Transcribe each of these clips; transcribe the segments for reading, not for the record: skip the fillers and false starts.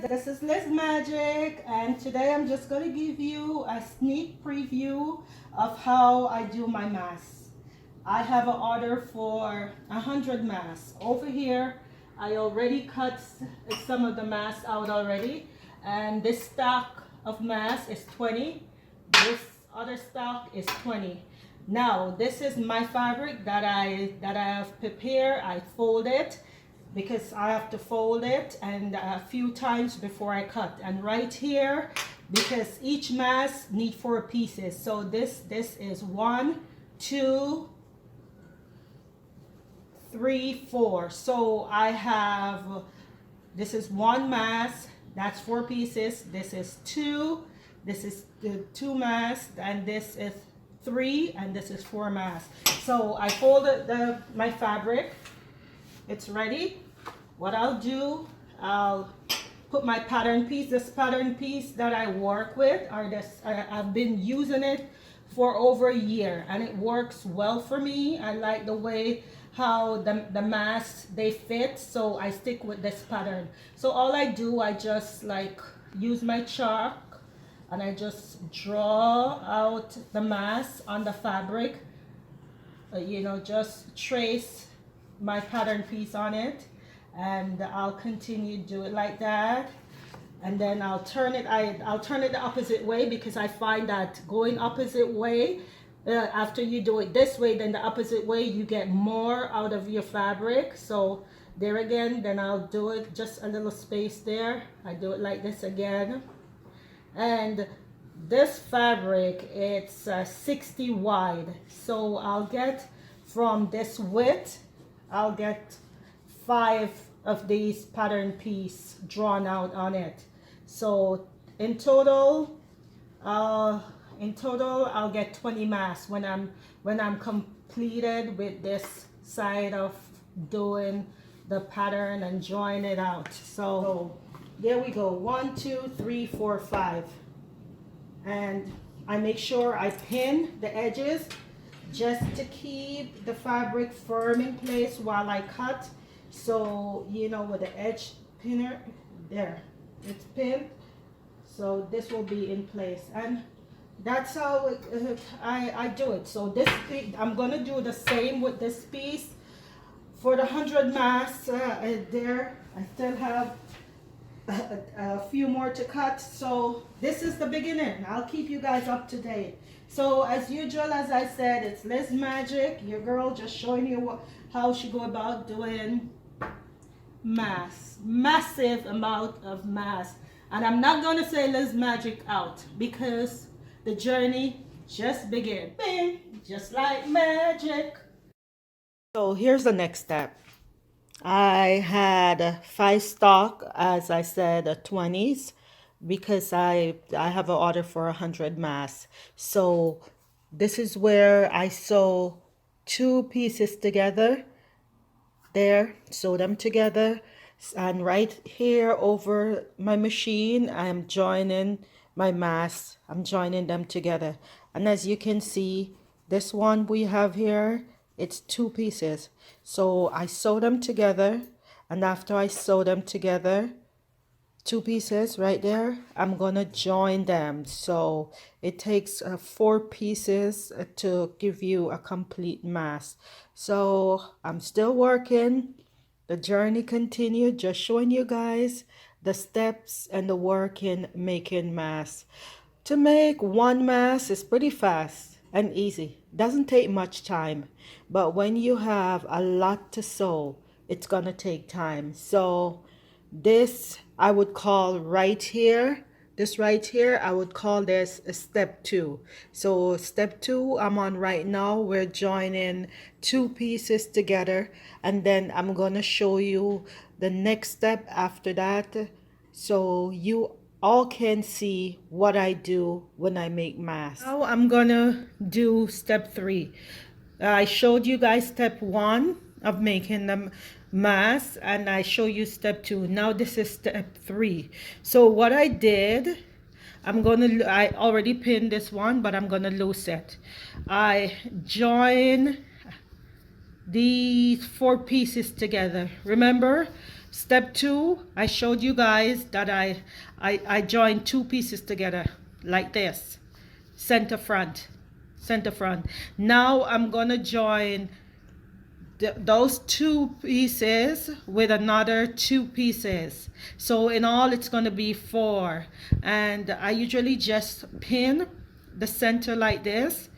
this is Liz Magic, and today I'm just going to give you a sneak preview of how I do my masks. I have an order for 100 masks. Over here, I already cut some of the masks out already, and this stock of masks is 20. This other stock is 20. Now, this is my fabric that I have prepared. I fold it because I have to fold it and a few times before I cut. And right here, because each mask need 4 pieces. So this is 1, 2, 3, 4. So I have, this is 1 mask, that's 4 pieces. This is 2, this is the 2 masks, and this is 3, and this is 4 masks. So I folded my fabric. It's ready. What I'll do, I'll put my pattern piece. This pattern piece that I work with, I've been using it for over a year, and it works well for me. I like the way how the masks they fit, so I stick with this pattern. So all I do, I just like use my chalk and I just draw out the mask on the fabric. Just trace my pattern piece on it, and I'll continue to do it like that. And then I'll turn it the opposite way, because I find that going opposite way, after you do it this way, then the opposite way, you get more out of your fabric. So there again, then I'll do it just a little space there. I do it like this again. And this fabric, it's 60 wide, so I'll get from this width, I'll get 5 of these pattern piece drawn out on it. So in total I'll get 20 masks when I'm completed with this side of doing the pattern and drawing it out. So there we go, 1, 2, 3, 4, 5. And I make sure I pin the edges just to keep the fabric firm in place while I cut. So with the edge pinner there, it's pinned, so this will be in place. And that's how I do it. So this piece, I'm gonna do the same with this piece for the 100 masks. There I still have a few more to cut. So this is the beginning. I'll keep you guys up to date. So as usual, as I said, it's Liz Magic, your girl, just showing you how she go about doing masks, massive amount of masks. And I'm not going to say Liz Magic out, because the journey just began. Bing, just like magic. So here's the next step. I had 5 stock, as I said, 20s, because I have an order for 100 masks. So this is where I sew 2 pieces together. There, sew them together, and right here over my machine, I'm joining my masks. I'm joining them together, and as you can see, this one we have here, it's 2 pieces. So I sew them together, and after I sew them together, 2 pieces right there, I'm gonna join them. So it takes 4 pieces to give you a complete mask. So I'm still working. The journey continued, just showing you guys the steps and the work in making masks. To make 1 mask is pretty fast and easy. Doesn't take much time. But when you have a lot to sew, it's gonna take time. So this I would call right here, this right here, I would call this step 2. So step 2 I'm on right now. We're joining 2 pieces together, and then I'm gonna show you the next step after that, so you all can see what I do when I make masks. Now I'm gonna do step 3. I showed you guys step 1 of making them mask, and I show you step 2. Now this is step 3. So what I did, I already pinned this one, but I'm gonna loose it. I join these 4 pieces together, remember? Step 2, I showed you guys that I joined 2 pieces together like this, center front, center front. Now I'm gonna join those 2 pieces with another 2 pieces, so in all it's going to be 4. And I usually just pin the center like this.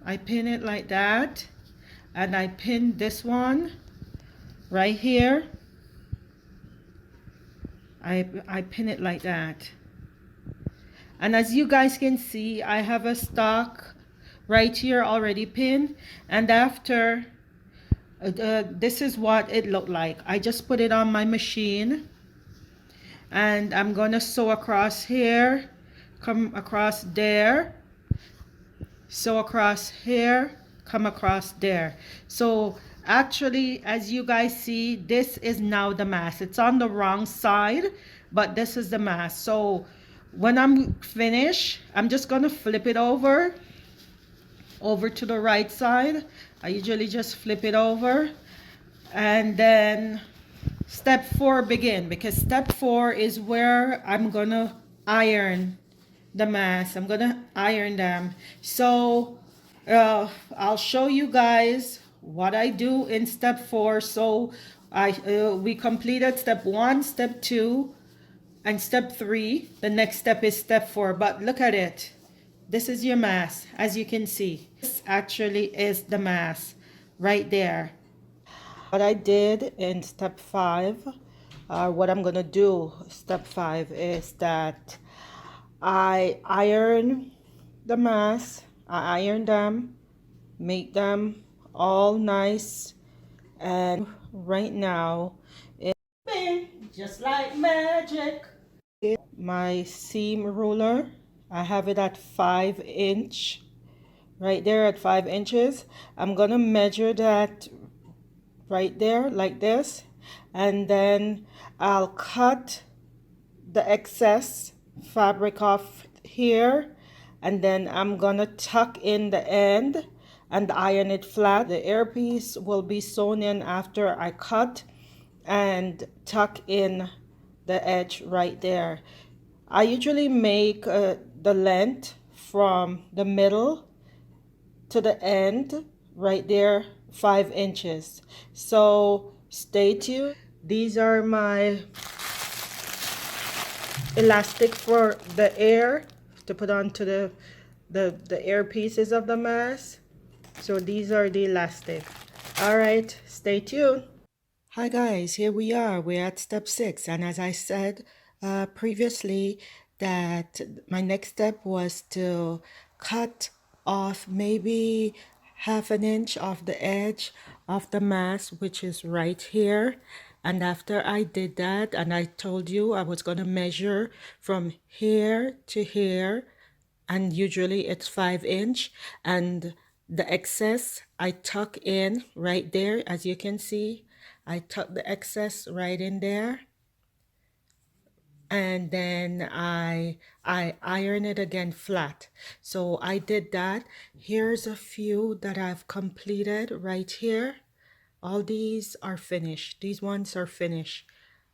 I pin it like that, and I pin this one right here. I pin it like that, and as you guys can see, I have a stock right here already pinned. And after this is what it looked like. I just put it on my machine, and I'm gonna sew across here, come across there, sew across here, come across there. So actually, as you guys see, this is now the mask. It's on the wrong side, but this is the mask. So when I'm finished, I'm just gonna flip it over to the right side. I usually just flip it over, and then step 4 begin, because step 4 is where I'm gonna iron the mask. I'm gonna iron them. So I'll show you guys what I do in step 4. So we completed step 1, step 2, and step 3. The next step is step 4, but look at it. This is your mask, as you can see. This actually is the mask right there. What I did in step 5, what I'm gonna do step 5 is that I iron the mask. I iron them, make them all nice, and right now it's just like magic. My seam ruler, I have it at 5 inch, right there at 5 inches. I'm gonna measure that right there like this, and then I'll cut the excess fabric off here, and then I'm gonna tuck in the end and iron it flat. The earpiece will be sewn in after I cut and tuck in the edge right there. I usually make the length from the middle to the end right there 5 inches. So stay tuned. These are my elastic for the air to put onto the air pieces of the mask. So these are the elastic. All right, stay tuned. Hi guys, here we are. We're at step 6, and as I said previously, that my next step was to cut off maybe half an inch off the edge of the mask, which is right here. And after I did that, and I told you I was going to measure from here to here, and usually it's 5 inch, and the excess I tuck in right there. As you can see, I tuck the excess right in there, and then I iron it again flat. So I did that. Here's a few that I've completed right here. All these are finished. These ones are finished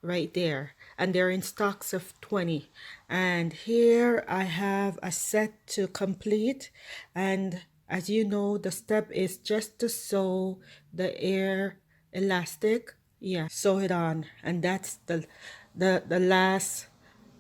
right there, and they're in stocks of 20. And here I have a set to complete, and as you know, the step is just to sew the air elastic. Yeah, sew it on, and that's the last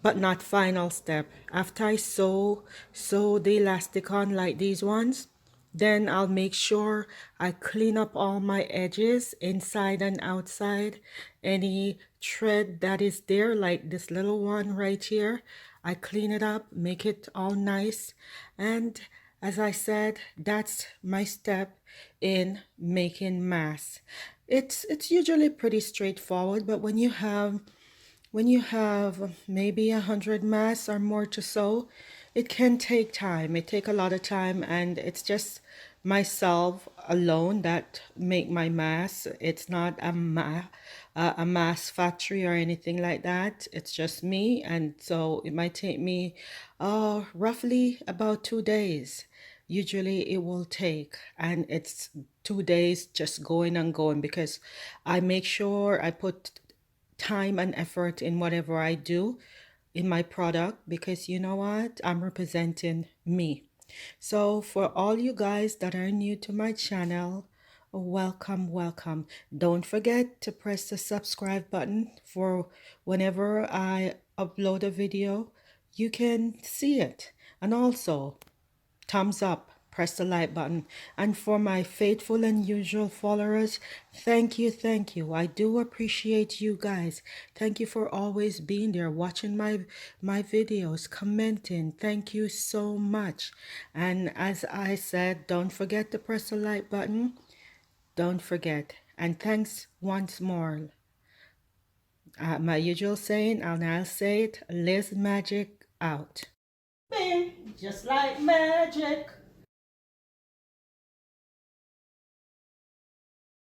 but not final step. After I sew the elastic on like these ones, then I'll make sure I clean up all my edges inside and outside. Any thread that is there, like this little one right here, I clean it up, make it all nice. And as I said, that's my step in making masks. It's usually pretty straightforward, but when you have maybe 100 masks or more to sew, it can take time. It take a lot of time, and it's just myself alone that make my masks. It's not a mask factory or anything like that. It's just me, and so it might take me roughly about 2 days. usually it will take, and it's 2 days just going and going, because I make sure I put time and effort in whatever I do in my product, because you know what, I'm representing me. So for all you guys that are new to my channel, welcome, welcome. Don't forget to press the subscribe button for whenever I upload a video, you can see it. And also, thumbs up, press the like button. And for my faithful and usual followers, thank you, thank you. I do appreciate you guys. Thank you for always being there, watching my videos, commenting. Thank you so much. And as I said, don't forget to press the like button. Don't forget. And thanks once more. My usual saying, and I'll say it, Liz Magic out. Bing, just like magic.